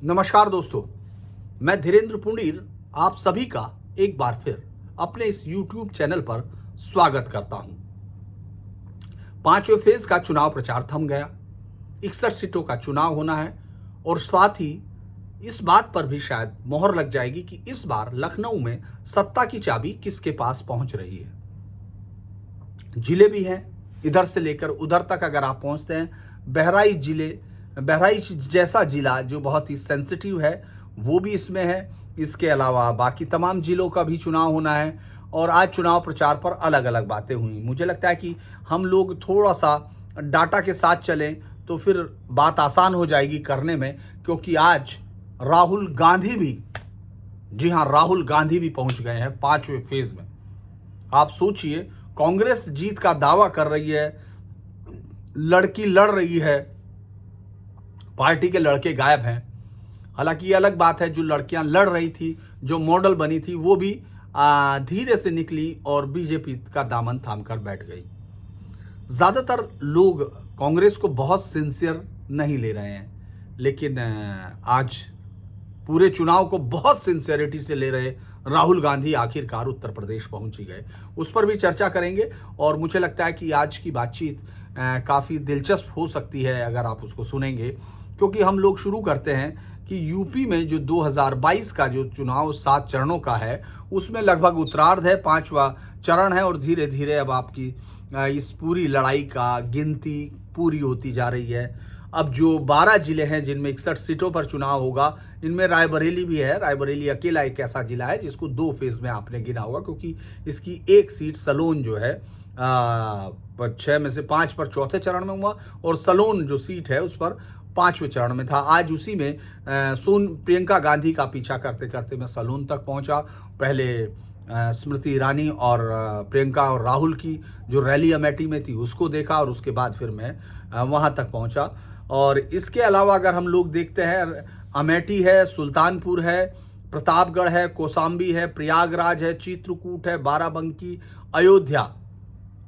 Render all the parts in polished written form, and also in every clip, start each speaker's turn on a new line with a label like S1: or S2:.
S1: नमस्कार दोस्तों, मैं धीरेन्द्र पुंडीर आप सभी का एक बार फिर अपने इस YouTube चैनल पर स्वागत करता हूं। पांचवें फेज का चुनाव प्रचार थम गया, 61 सीटों का चुनाव होना है और साथ ही इस बात पर भी शायद मोहर लग जाएगी कि इस बार लखनऊ में सत्ता की चाबी किसके पास पहुंच रही है। जिले भी हैं, इधर से लेकर उधर तक अगर आप पहुंचते हैं, बहराइच जैसा जिला जो बहुत ही सेंसिटिव है वो भी इसमें है। इसके अलावा बाकी तमाम जिलों का भी चुनाव होना है और आज चुनाव प्रचार पर अलग अलग बातें हुई। मुझे लगता है कि हम लोग थोड़ा सा डाटा के साथ चलें तो फिर बात आसान हो जाएगी करने में, क्योंकि आज राहुल गांधी भी, जी हाँ, राहुल गांधी भी पहुंच गए हैं पांचवें फेज में। आप सोचिए, कांग्रेस जीत का दावा कर रही है, लड़की लड़ रही है, पार्टी के लड़के गायब हैं। हालांकि ये अलग बात है, जो लड़कियां लड़ रही थी, जो मॉडल बनी थी, वो भी धीरे से निकली और बीजेपी का दामन थामकर बैठ गई। ज़्यादातर लोग कांग्रेस को बहुत सिंसियर नहीं ले रहे हैं, लेकिन आज पूरे चुनाव को बहुत सिंसियरिटी से ले रहे राहुल गांधी आखिरकार उत्तर प्रदेश पहुंच ही गए। उस पर भी चर्चा करेंगे और मुझे लगता है कि आज की बातचीत काफ़ी दिलचस्प हो सकती है अगर आप उसको सुनेंगे, क्योंकि हम लोग शुरू करते हैं कि यूपी में जो 2022 का जो चुनाव 7 चरणों का है, उसमें लगभग उत्तरार्ध है, 5वां चरण है और धीरे धीरे अब आपकी इस पूरी लड़ाई का गिनती पूरी होती जा रही है। अब जो 12 जिले हैं जिनमें 61 सीटों पर चुनाव होगा, इनमें रायबरेली भी है। रायबरेली अकेला एक ऐसा जिला है जिसको 2 फेज में आपने गिना होगा, क्योंकि इसकी एक सीट सलोन जो है 6 में से 5 पर चौथे चरण में हुआ और सलोन जो सीट है उस पर 5वें चरण में था। आज उसी में प्रियंका गांधी का पीछा करते करते मैं सलोन तक पहुंचा। पहले स्मृति ईरानी और प्रियंका और राहुल की जो रैली अमेठी में थी उसको देखा और उसके बाद फिर मैं वहां तक पहुंचा। और इसके अलावा अगर हम लोग देखते हैं, अमेठी है, सुल्तानपुर है, प्रतापगढ़ है, कौशाम्बी है, प्रयागराज है, चित्रकूट है, बाराबंकी, अयोध्या,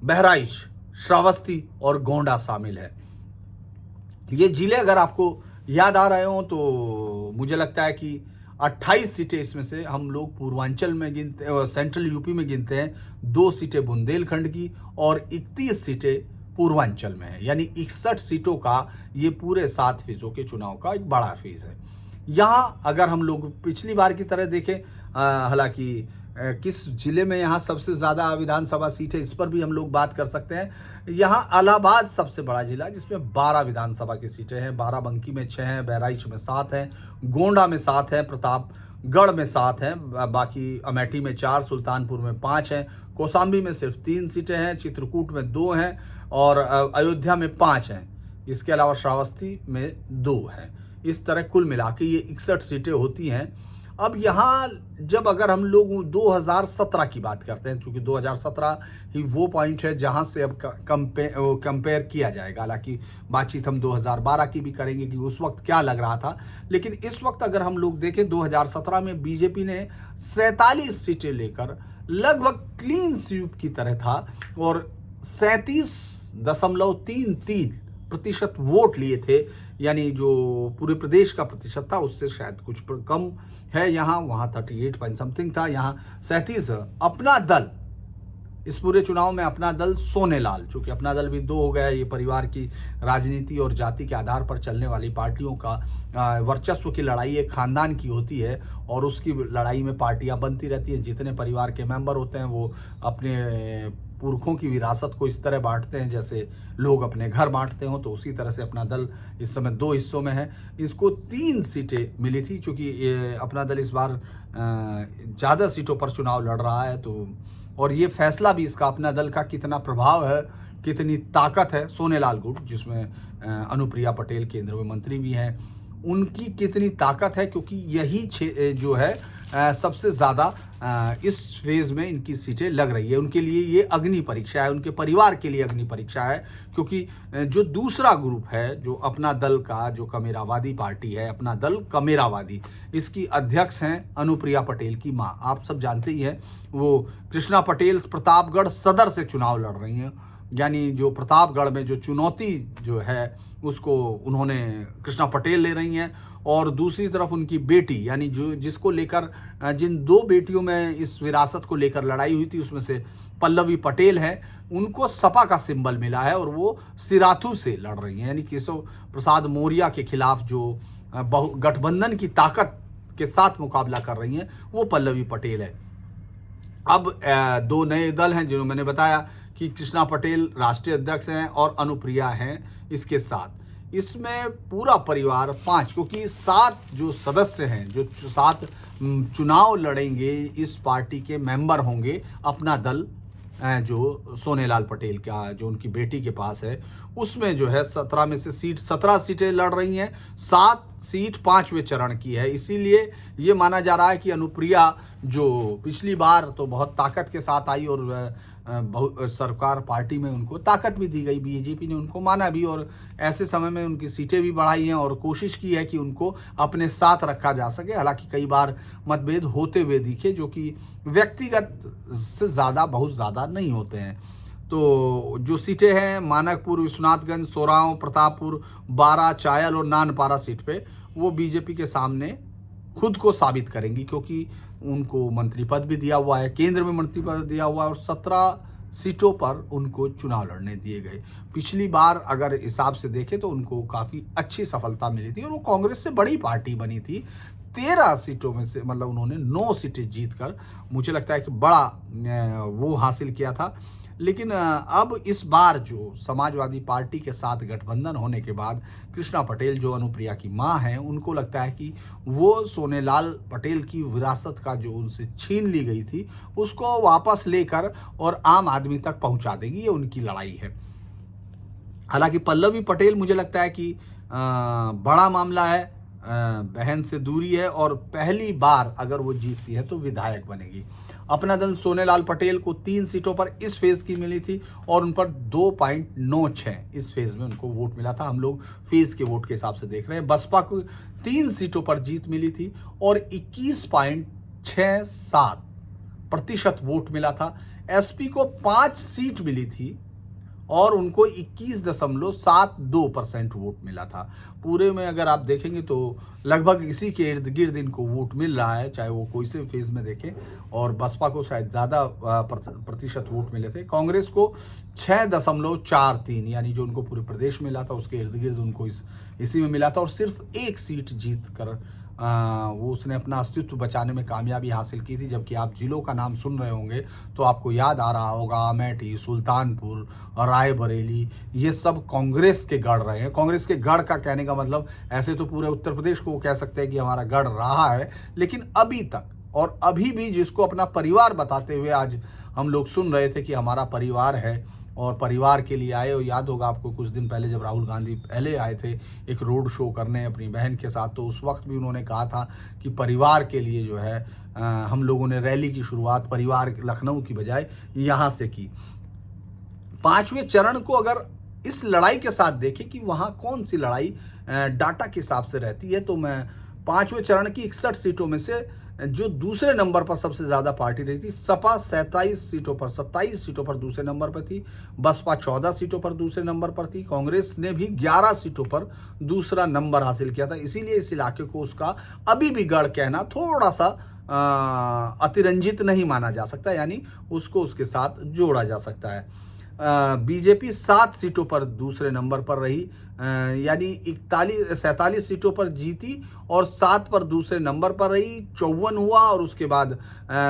S1: बहराइच, श्रावस्ती और गोंडा शामिल है। ये जिले अगर आपको याद आ रहे हो तो मुझे लगता है कि 28 सीटें इसमें से हम लोग पूर्वांचल में गिनते, सेंट्रल यूपी में गिनते हैं, 2 सीटें बुंदेलखंड की और 31 सीटें पूर्वांचल में है। यानी 61 सीटों का ये पूरे 7 फेजों के चुनाव का एक बड़ा फेज है। यहाँ अगर हम लोग पिछली बार की तरह देखें, हालांकि किस जिले में यहाँ सबसे ज़्यादा विधानसभा सीट है इस पर भी हम लोग बात कर सकते हैं। यहाँ इलाहाबाद सबसे बड़ा जिला है जिसमें 12 विधानसभा की सीटें हैं। बाराबंकी में 6 हैं, बहराइच में 7 हैं, गोंडा में 7 हैं, प्रतापगढ़ में 7 हैं, बाकी अमेठी में 4, सुल्तानपुर में 5 हैं, कौशाम्बी में सिर्फ 3 सीटें हैं, चित्रकूट में 2 हैं और अयोध्या में 5 हैं। इसके अलावा श्रावस्ती में 2 हैं। इस तरह कुल मिला के ये 61 सीटें होती हैं। अब यहाँ जब अगर हम लोग 2017 की बात करते हैं, क्योंकि 2017 ही वो पॉइंट है जहाँ से अब कंपेयर किया जाएगा। हालांकि बातचीत हम 2012 की भी करेंगे कि उस वक्त क्या लग रहा था, लेकिन इस वक्त अगर हम लोग देखें 2017 में बीजेपी ने 47 सीटें लेकर लगभग क्लीन स्वीप की तरह था और 37.33% वोट लिए थे। यानी जो पूरे प्रदेश का प्रतिशत था उससे शायद कुछ कम है। यहाँ वहाँ 38 पॉइंट समथिंग था, यहाँ 37। अपना दल, इस पूरे चुनाव में अपना दल सोनेलाल, चूंकि अपना दल भी 2 हो गया, ये परिवार की राजनीति और जाति के आधार पर चलने वाली पार्टियों का वर्चस्व की लड़ाई एक खानदान की होती है और उसकी लड़ाई में पार्टियां बनती रहती हैं। जितने परिवार के मेंबर होते हैं वो अपने पुरखों की विरासत को इस तरह बांटते हैं जैसे लोग अपने घर बांटते हो, तो उसी तरह से अपना दल इस समय 2 हिस्सों में है। इसको 3 सीटें मिली थी, चूँकि अपना दल इस बार ज़्यादा सीटों पर चुनाव लड़ रहा है, तो और ये फैसला भी इसका अपना दल का कितना प्रभाव है, कितनी ताकत है, सोनेलाल गुट जिसमें अनुप्रिया पटेल केंद्र में मंत्री भी हैं, उनकी कितनी ताकत है, क्योंकि यही जो है सबसे ज़्यादा इस फेज में इनकी सीटें लग रही है। उनके लिए ये अग्नि परीक्षा है, उनके परिवार के लिए अग्नि परीक्षा है, क्योंकि जो दूसरा ग्रुप है जो अपना दल का, जो कमेरावादी पार्टी है, अपना दल कमेरावादी, इसकी अध्यक्ष हैं अनुप्रिया पटेल की माँ। आप सब जानते ही हैं, वो कृष्णा पटेल प्रतापगढ़ सदर से चुनाव लड़ रही हैं। यानी जो प्रतापगढ़ में जो चुनौती जो है उसको उन्होंने कृष्णा पटेल ले रही हैं। और दूसरी तरफ उनकी बेटी, यानी जो जिसको लेकर जिन 2 बेटियों में इस विरासत को लेकर लड़ाई हुई थी, उसमें से पल्लवी पटेल है, उनको सपा का सिंबल मिला है और वो सिराथू से लड़ रही हैं, यानी केशव प्रसाद मौर्य के खिलाफ जो गठबंधन की ताकत के साथ मुकाबला कर रही हैं, वो पल्लवी पटेल है। अब 2 नए दल हैं, जो मैंने बताया कि कृष्णा पटेल राष्ट्रीय अध्यक्ष हैं और अनुप्रिया हैं इसके साथ। इसमें पूरा परिवार 5, क्योंकि 7 जो सदस्य हैं, जो 7 चुनाव लड़ेंगे, इस पार्टी के मेंबर होंगे, अपना दल जो सोनेलाल पटेल का जो उनकी बेटी के पास है, उसमें जो है 17 में से 17 सीटें लड़ रही हैं। 7 सीट 5वें चरण की है, इसीलिए ये माना जा रहा है कि अनुप्रिया जो पिछली बार तो बहुत ताकत के साथ आई और सरकार पार्टी में उनको ताकत भी दी गई, बीजेपी ने उनको माना भी और ऐसे समय में उनकी सीटें भी बढ़ाई हैं और कोशिश की है कि उनको अपने साथ रखा जा सके। हालांकि कई बार मतभेद होते हुए दिखे, जो कि व्यक्तिगत से बहुत ज़्यादा नहीं होते हैं। तो जो सीटें हैं, मानकपुर, विश्वनाथगंज, सोराव, प्रतापपुर, बारा, चायल और नानपारा सीट पे वो बीजेपी के सामने खुद को साबित करेंगी, क्योंकि उनको मंत्री पद भी दिया हुआ है, केंद्र में मंत्री पद दिया हुआ है और 17 सीटों पर उनको चुनाव लड़ने दिए गए। पिछली बार अगर हिसाब से देखें तो उनको काफ़ी अच्छी सफलता मिली थी और वो कांग्रेस से बड़ी पार्टी बनी थी। 13 सीटों में से मतलब उन्होंने 9 सीटें जीतकर मुझे लगता है कि बड़ा वो हासिल किया था। लेकिन अब इस बार जो समाजवादी पार्टी के साथ गठबंधन होने के बाद कृष्णा पटेल जो अनुप्रिया की मां हैं, उनको लगता है कि वो सोनेलाल पटेल की विरासत का जो उनसे छीन ली गई थी उसको वापस लेकर और आम आदमी तक पहुंचा देगी। ये उनकी लड़ाई है। हालांकि पल्लवी पटेल मुझे लगता है कि बड़ा मामला है, बहन से दूरी है और पहली बार अगर वो जीतती है तो विधायक बनेगी। अपना दल सोनेलाल पटेल को 3 सीटों पर इस फेज की मिली थी और उन पर 2.96 इस फेज में उनको वोट मिला था। हम लोग फेज के वोट के हिसाब से देख रहे हैं। बसपा को 3 सीटों पर जीत मिली थी और 21.67% वोट मिला था। एसपी को 5 सीट मिली थी और उनको 21.72% वोट मिला था। पूरे में अगर आप देखेंगे तो लगभग इसी के इर्द गिर्द इनको वोट मिल रहा है, चाहे वो कोई से फेज में देखें। और बसपा को शायद ज़्यादा प्रतिशत वोट मिले थे। कांग्रेस को 6.43 यानी जो उनको पूरे प्रदेश में मिला था उसके इर्द गिर्द उनको इसी में मिला था और सिर्फ 1 सीट जीत कर वो उसने अपना अस्तित्व बचाने में कामयाबी हासिल की थी। जबकि आप जिलों का नाम सुन रहे होंगे तो आपको याद आ रहा होगा अमेठी, सुल्तानपुर और रायबरेली, ये सब कांग्रेस के गढ़ रहे हैं। कांग्रेस के गढ़ का कहने का मतलब ऐसे तो पूरे उत्तर प्रदेश को वो कह सकते हैं कि हमारा गढ़ रहा है, लेकिन अभी तक और अभी भी जिसको अपना परिवार बताते हुए आज हम लोग सुन रहे थे कि हमारा परिवार है और परिवार के लिए आए। और याद होगा आपको कुछ दिन पहले जब राहुल गांधी पहले आए थे एक रोड शो करने अपनी बहन के साथ, तो उस वक्त भी उन्होंने कहा था कि परिवार के लिए जो है हम लोगों ने रैली की शुरुआत परिवार लखनऊ की बजाय यहाँ से की। 5वें चरण को अगर इस लड़ाई के साथ देखें कि वहाँ कौन सी लड़ाई डाटा के हिसाब से रहती है, तो मैं 5वें चरण की 61 सीटों में से जो दूसरे नंबर पर सबसे ज़्यादा पार्टी रही थी, सपा 27 सीटों पर 27 सीटों पर दूसरे नंबर पर थी, बसपा 14 सीटों पर दूसरे नंबर पर थी, कांग्रेस ने भी 11 सीटों पर दूसरा नंबर हासिल किया था। इसीलिए इस इलाके को उसका अभी भी गढ़ कहना थोड़ा सा अतिरंजित नहीं माना जा सकता, यानी उसको उसके साथ जोड़ा जा सकता है। बीजेपी 7 सीटों पर दूसरे नंबर पर रही, यानी 47 सीटों पर जीती और 7 पर दूसरे नंबर पर रही। 54 हुआ और उसके बाद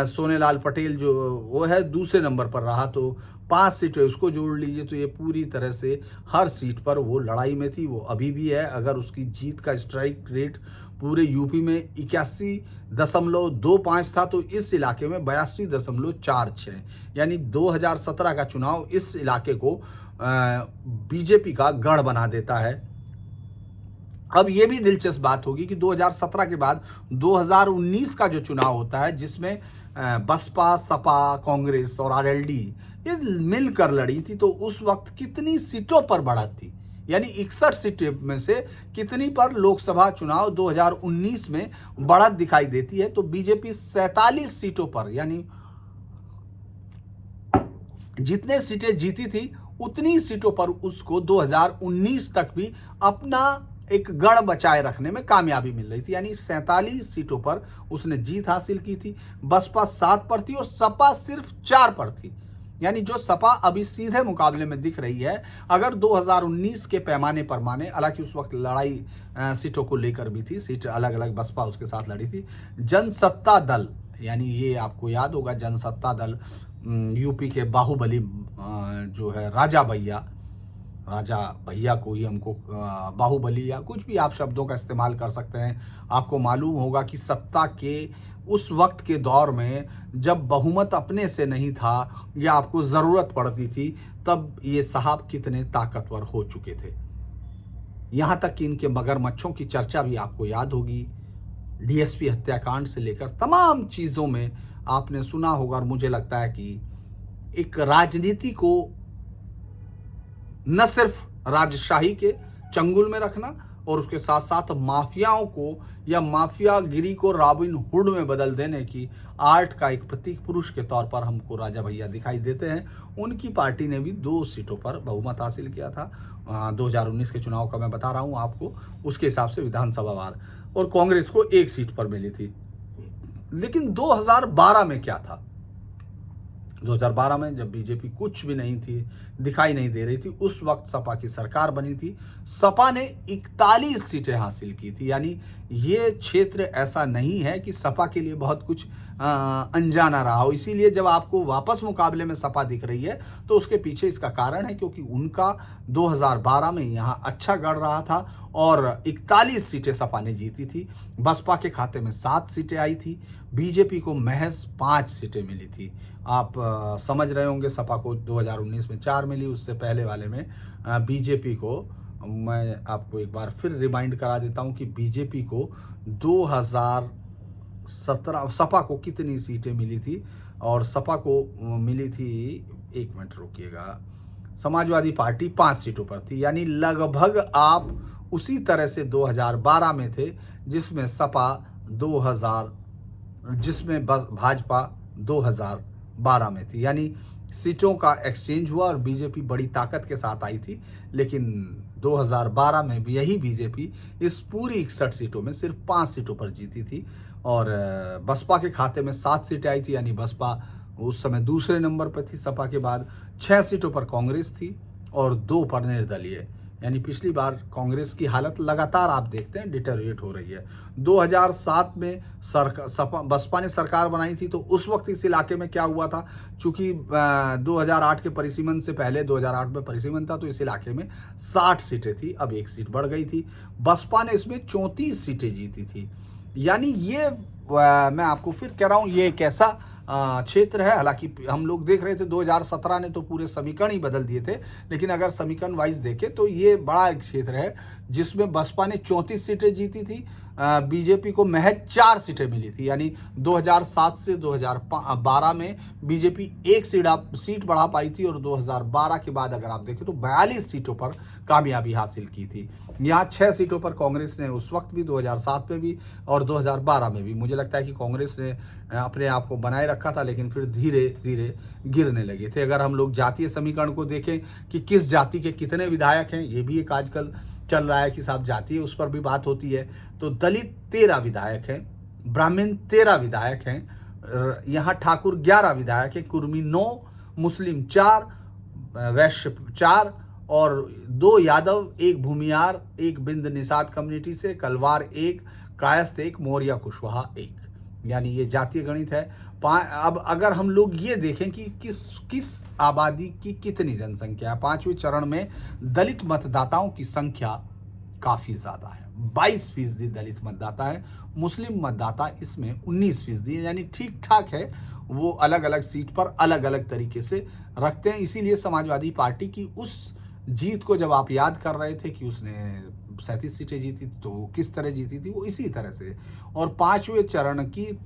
S1: सोनेलाल पटेल जो वो है दूसरे नंबर पर रहा, तो 5 सीटें उसको जोड़ लीजिए तो ये पूरी तरह से हर सीट पर वो लड़ाई में थी। वो अभी भी है। अगर उसकी जीत का स्ट्राइक रेट पूरे यूपी में 81.25 था तो इस इलाके में 82.46, यानी 2017 का चुनाव इस इलाके को बीजेपी का गढ़ बना देता है। अब ये भी दिलचस्प बात होगी कि 2017 के बाद 2019 का जो चुनाव होता है जिसमें बसपा, सपा, कांग्रेस और आरएलडी ये मिलकर लड़ी थी, तो उस वक्त कितनी सीटों पर बढ़त थी, यानी 61 सीटें में से कितनी पर लोकसभा चुनाव 2019 में बढ़त दिखाई देती है। तो बीजेपी 47 सीटों पर, यानी जितने सीटें जीती थी उतनी सीटों पर उसको 2019 तक भी अपना एक गढ़ बचाए रखने में कामयाबी मिल रही थी। यानी 47 सीटों पर उसने जीत हासिल की थी। बसपा 7 पर थी और सपा सिर्फ 4 पर थी। यानी जो सपा अभी सीधे मुकाबले में दिख रही है, अगर 2019 के पैमाने पर माने, हालांकि उस वक्त लड़ाई सीटों को लेकर भी थी, सीट अलग अलग बसपा उसके साथ लड़ी थी। जनसत्ता दल, यानी ये आपको याद होगा, जनसत्ता दल यूपी के बाहुबली जो है राजा भैया को ही हमको बाहुबली या कुछ भी आप शब्दों का इस्तेमाल कर सकते हैं। आपको मालूम होगा कि सत्ता के उस वक्त के दौर में जब बहुमत अपने से नहीं था या आपको ज़रूरत पड़ती थी, तब ये साहब कितने ताकतवर हो चुके थे। यहाँ तक कि इनके मगरमच्छों की चर्चा भी आपको याद होगी। डीएसपी हत्याकांड से लेकर तमाम चीज़ों में आपने सुना होगा। और मुझे लगता है कि एक राजनीति को न सिर्फ राजशाही के चंगुल में रखना और उसके साथ साथ माफियाओं को या माफियागिरी को रॉबिन हुड में बदल देने की आर्ट का एक प्रतीक पुरुष के तौर पर हमको राजा भैया दिखाई देते हैं। उनकी पार्टी ने भी 2 सीटों पर बहुमत हासिल किया था। 2019 के चुनाव का मैं बता रहा हूं आपको, उसके हिसाब से विधानसभा वार, और कांग्रेस को 1 सीट पर मिली थी। लेकिन 2012 में क्या था? 2012 में जब बीजेपी कुछ भी नहीं थी, दिखाई नहीं दे रही थी, उस वक्त सपा की सरकार बनी थी। सपा ने 41 सीटें हासिल की थी। यानी ये क्षेत्र ऐसा नहीं है कि सपा के लिए बहुत कुछ अनजाना रहा हो। इसीलिए जब आपको वापस मुकाबले में सपा दिख रही है तो उसके पीछे इसका कारण है क्योंकि उनका 2012 में यहाँ अच्छा गढ़ रहा था और 41 सीटें सपा ने जीती थी। बसपा के खाते में 7 सीटें आई थी, बीजेपी को महज 5 सीटें मिली थी। आप समझ रहे होंगे, सपा को 2019 में 4 मिली, उससे पहले वाले में बीजेपी को, मैं आपको एक बार फिर रिमाइंड करा देता हूं कि बीजेपी को 2017 सपा को कितनी सीटें मिली थी, और सपा को मिली थी, एक मिनट रुकिएगा, समाजवादी पार्टी 5 सीटों पर थी। यानी लगभग आप उसी तरह से 2012 में थे जिसमें भाजपा 2012 में थी। यानी सीटों का एक्सचेंज हुआ और बीजेपी बड़ी ताकत के साथ आई थी। लेकिन 2012 में भी यही बीजेपी इस पूरी 61 सीटों में सिर्फ 5 सीटों पर जीती थी और बसपा के खाते में 7 सीटें आई थी। यानी बसपा उस समय दूसरे नंबर पर थी। सपा के बाद 6 सीटों पर कांग्रेस थी और 2 पर निर्दलीय। यानी पिछली बार कांग्रेस की हालत लगातार आप देखते हैं डिटेरियोरेट हो रही है। 2007 में बसपा ने सरकार बनाई थी तो उस वक्त इस इलाके में क्या हुआ था, चूंकि 2008 के परिसीमन से पहले 2008 में परिसीमन था तो इस इलाके में 60 सीटें थी, अब 1 सीट बढ़ गई थी। बसपा ने इसमें 34 सीटें जीती थी। यानी ये मैं आपको फिर कह रहा हूँ, ये एक ऐसा क्षेत्र है। हालांकि हम लोग देख रहे थे 2017 ने तो पूरे समीकरण ही बदल दिए थे, लेकिन अगर समीकरण वाइज देखें तो ये बड़ा एक क्षेत्र है जिसमें बसपा ने 34 सीटें जीती थी, बीजेपी को महज 4 सीटें मिली थी। यानी 2007 से 2012 में बीजेपी 1 सीट बढ़ा पाई थी और 2012 के बाद अगर आप देखें तो 42 सीटों पर कामयाबी हासिल की थी। यहाँ 6 सीटों पर कांग्रेस ने उस वक्त भी 2007 में भी और 2012 में भी, मुझे लगता है कि कांग्रेस ने अपने आप को बनाए रखा था, लेकिन फिर धीरे धीरे गिरने लगे थे। अगर हम लोग जातीय समीकरण को देखें कि किस जाति के कितने विधायक हैं, ये भी एक आजकल चल रहा है कि साहब जातीय, उस पर भी बात होती है। तो दलित 13 विधायक हैं, ब्राह्मण 13 विधायक हैं, यहाँ ठाकुर 11 विधायक हैं, कुर्मी 9, मुस्लिम 4, वैश्य 4 और 2 यादव, 1 भूमियार, 1 बिंद निषाद कम्युनिटी से, कलवार 1, कायस्थ 1, मौर्य कुशवाहा 1। यानी ये जातीय गणित है। अब अगर हम लोग ये देखें कि किस आबादी की कितनी जनसंख्या है, 5वें चरण में दलित मतदाताओं की संख्या काफ़ी ज़्यादा है, 22% दलित मतदाता है। मुस्लिम मतदाता इसमें 19% है, यानी ठीक ठाक है। वो अलग अलग सीट पर अलग अलग तरीके से रखते हैं। इसीलिए समाजवादी पार्टी की उस जीत को जब आप याद कर रहे थे कि उसने 37 सीटें जीती, तो किस तरह जीती थी, वो इसी तरह से। और 5वें चरण की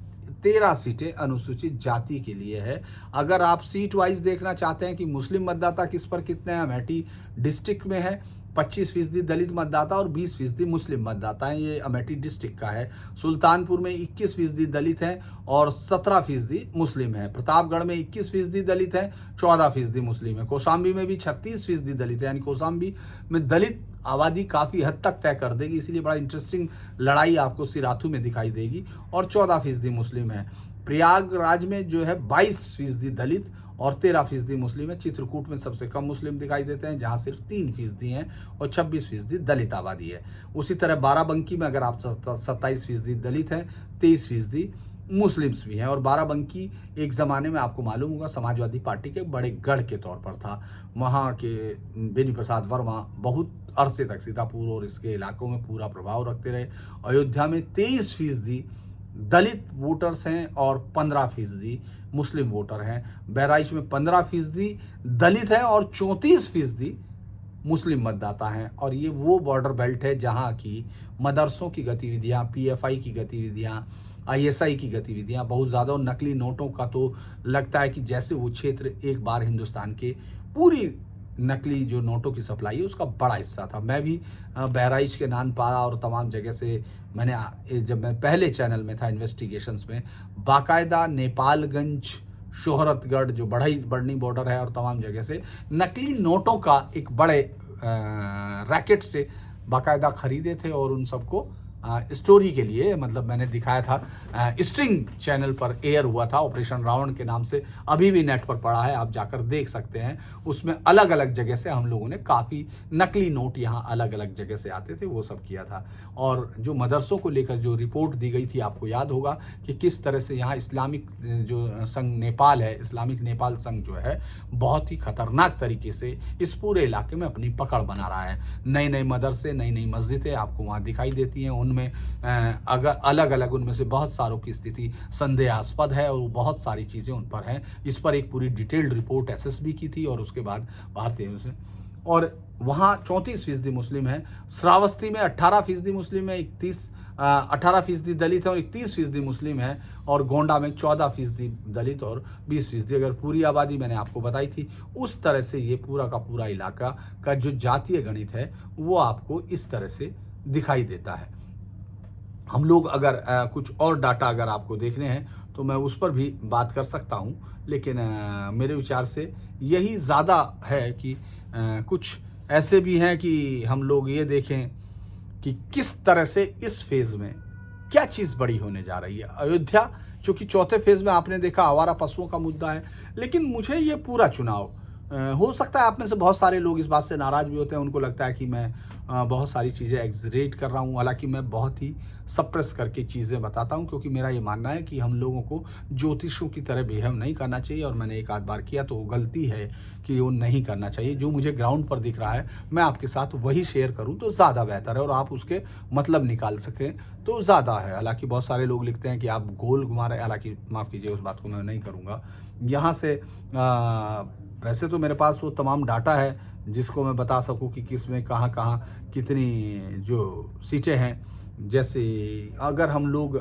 S1: 13 सीटें अनुसूचित जाति के लिए है। अगर आप सीट वाइज देखना चाहते हैं कि मुस्लिम मतदाता किस पर कितने हैं, अमेठी डिस्ट्रिक्ट में है 25% दलित मतदाता और 20% मुस्लिम मतदाता हैं। ये अमेठी डिस्ट्रिक्ट का है। सुल्तानपुर में 21% दलित हैं और 17% मुस्लिम हैं। प्रतापगढ़ में 21% दलित हैं, 14% मुस्लिम हैं। कौशाम्बी में भी 36% दलित है, यानी कौशाम्बी में दलित आबादी काफ़ी हद तक तय कर देगी, इसीलिए बड़ा इंटरेस्टिंग लड़ाई आपको सिराथू में दिखाई देगी। और 14% मुस्लिम है। प्रयागराज में जो है 22% दलित और 13% मुस्लिम है। चित्रकूट में सबसे कम मुस्लिम दिखाई देते हैं, जहां सिर्फ 3% हैं और 26% दलित आबादी है। उसी तरह बाराबंकी में अगर आप 27% दलित हैं, 23% मुस्लिम्स भी हैं। और बाराबंकी एक ज़माने में आपको मालूम होगा समाजवादी पार्टी के बड़े गढ़ के तौर पर था। वहाँ के बेनी प्रसाद वर्मा बहुत अरसे तक सीतापुर और इसके इलाकों में पूरा प्रभाव रखते रहे। अयोध्या में 23% दलित वोटर्स हैं और 15% मुस्लिम वोटर हैं। बहराइच में 15% दलित हैं और 34% मुस्लिम मतदाता हैं। और ये वो बॉर्डर बेल्ट है जहाँ की मदरसों की गतिविधियाँ, पीएफआई की गतिविधियाँ, आईएसआई की गतिविधियाँ बहुत ज़्यादा, और नकली नोटों का तो लगता है कि जैसे वो क्षेत्र एक बार हिंदुस्तान के पूरी नकली जो नोटों की सप्लाई है उसका बड़ा हिस्सा था। मैं भी बहराइच के नानपारा और तमाम जगह से जब मैं पहले चैनल में था इन्वेस्टिगेशंस में, बाकायदा नेपालगंज, शोहरतगढ़ जो बढ़नी बॉर्डर है और तमाम जगह से नकली नोटों का एक बड़े रैकेट से बाकायदा खरीदे थे और उन सबको स्टोरी के लिए, मतलब मैंने दिखाया था, स्ट्रिंग चैनल पर एयर हुआ था, ऑपरेशन रावण के नाम से, अभी भी नेट पर पड़ा है, आप जाकर देख सकते हैं। उसमें अलग अलग जगह से हम लोगों ने काफ़ी नकली नोट यहाँ अलग अलग जगह से आते थे वो सब किया था। और जो मदरसों को लेकर जो रिपोर्ट दी गई थी, आपको याद होगा कि किस तरह से यहाँ इस्लामिक जो संघ नेपाल है, इस्लामिक नेपाल संघ जो है बहुत ही खतरनाक तरीके से इस पूरे इलाके में अपनी पकड़ बना रहा है। नई नई मदरसे, नई नई मस्जिदें आपको वहाँ दिखाई देती हैं। उनमें अगर अलग अलग उनमें से बहुत सारों की स्थिति संदेहास्पद है और बहुत सारी चीज़ें उन पर हैं। इस पर एक पूरी डिटेल्ड रिपोर्ट एसएसबी की थी और उसके बाद भारतीय, और वहाँ 34% मुस्लिम है। श्रावस्ती में 18% मुस्लिम है, 18% दलित है और 31% मुस्लिम है। और गोंडा में 14% दलित और 20%, अगर पूरी आबादी मैंने आपको बताई थी। उस तरह से ये पूरा का पूरा इलाका का जो जातीय गणित है वो आपको इस तरह से दिखाई देता है। हम लोग अगर कुछ और डाटा अगर आपको देखने हैं तो मैं उस पर भी बात कर सकता हूं, लेकिन मेरे विचार से यही ज़्यादा है कि कुछ ऐसे भी हैं कि हम लोग ये देखें कि किस तरह से इस फेज़ में क्या चीज़ बड़ी होने जा रही है। अयोध्या चूँकि चौथे फेज़ में आपने देखा आवारा पशुओं का मुद्दा है, लेकिन मुझे ये पूरा चुनाव, हो सकता है आप में से बहुत सारे लोग इस बात से नाराज़ भी होते हैं, उनको लगता है कि मैं बहुत सारी चीज़ें एग्जरेट कर रहा हूँ, हालांकि मैं बहुत ही सप्रेस करके चीज़ें बताता हूँ, क्योंकि मेरा ये मानना है कि हम लोगों को ज्योतिषों की तरह बिहेव नहीं करना चाहिए। और मैंने एक आध बार किया तो वो गलती है कि वो नहीं करना चाहिए। जो मुझे ग्राउंड पर दिख रहा है मैं आपके साथ वही शेयर करूँ तो ज़्यादा बेहतर है, और आप उसके मतलब निकाल सकें तो ज़्यादा है। हालाँकि बहुत सारे लोग लिखते हैं कि आप गोल घुमा रहे हैं, हालाँकि माफ़ कीजिए उस बात को मैं नहीं करूँगा यहाँ से। वैसे तो मेरे पास वो तमाम डाटा है जिसको मैं बता सकूं कि किस में कहाँ कहाँ कितनी जो सीटें हैं। जैसे अगर हम लोग